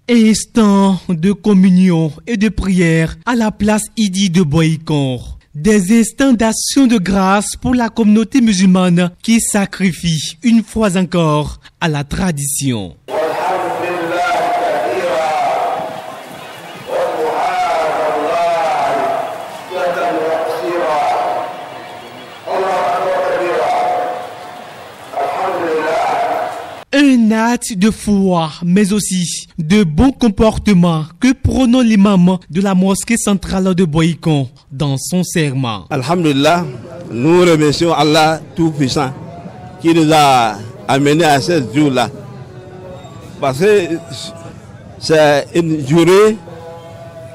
Instant de communion et de prière à la place Idi de Boïcor. Des instants d'action de grâce pour la communauté musulmane qui sacrifie une fois encore à la tradition. Un acte de foi, mais aussi de bon comportement que prône l'imam de la mosquée centrale de Boïcon dans son serment. Alhamdulillah, nous remercions Allah Tout-Puissant qui nous a amenés à ce jour-là. Parce que c'est une journée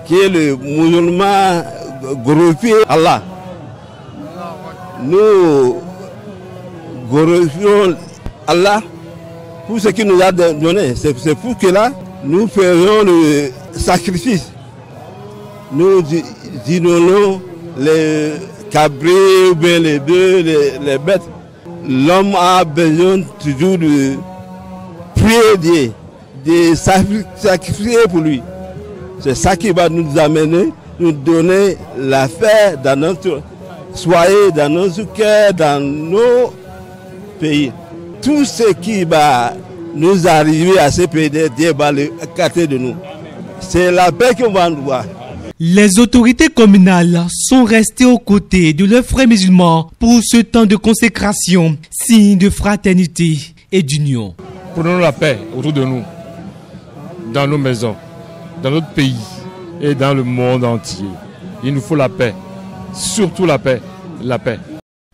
qui est le musulman glorifie Allah. Nous glorifions Allah pour ce qu'il nous a donné. C'est pour que là, nous faisons le sacrifice. Nous dînons les cabrits, les bœufs, les bêtes. L'homme a besoin toujours de prier, de sacrifier pour lui. C'est ça qui va nous amener, nous donner la paix dans notre soirée, dans notre cœur, dans nos pays. Tout ce qui va nous arriver à ce pays, Dieu va le écarter de nous. C'est la paix qu'on va nous voir. Les autorités communales sont restées aux côtés de leurs frères musulmans pour ce temps de consécration, signe de fraternité et d'union. Prenons la paix autour de nous, dans nos maisons, dans notre pays et dans le monde entier. Il nous faut la paix, surtout la paix, la paix.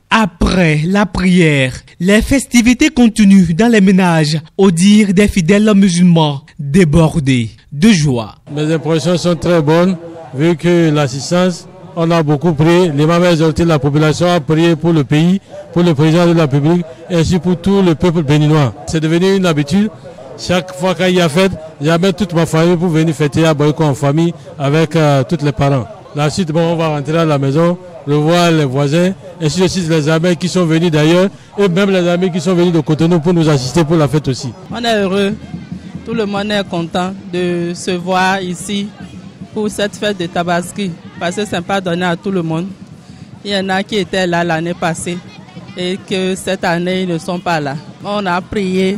Après la prière, les festivités continuent dans les ménages, au dire des fidèles musulmans débordés de joie. Mes impressions sont très bonnes, vu que l'assistance, on a beaucoup prié. L'imam a exhorté la population à prier pour le pays, pour le président de la République, et ainsi pour tout le peuple béninois. C'est devenu une habitude. Chaque fois qu'il y a fête, j'amène toute ma famille pour venir fêter à Boïcon en famille avec tous les parents. Ensuite, on va rentrer à la maison, revoir les voisins, ainsi aussi les amis qui sont venus d'ailleurs, et même les amis qui sont venus de Cotonou pour nous assister pour la fête aussi. On est heureux, tout le monde est content de se voir ici pour cette fête de Tabaski, parce que c'est pas donné à tout le monde. Il y en a qui étaient là l'année passée et que cette année ils ne sont pas là. On a prié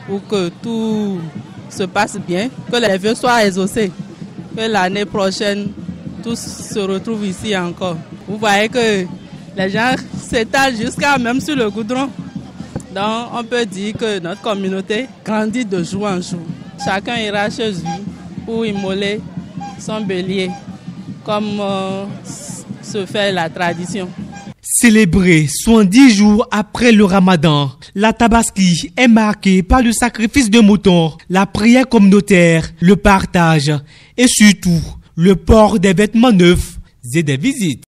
pour que tout se passe bien, que les vœux soient exaucés, que l'année prochaine tous se retrouvent ici encore. Vous voyez que les gens s'étalent jusqu'à même sur le goudron. Donc on peut dire que notre communauté grandit de jour en jour. Chacun ira chez lui pour immoler son bélier, comme se fait la tradition. Célébrée 70 jours après le Ramadan, la Tabaski est marquée par le sacrifice de moutons, la prière communautaire, le partage et surtout le port des vêtements neufs et des visites.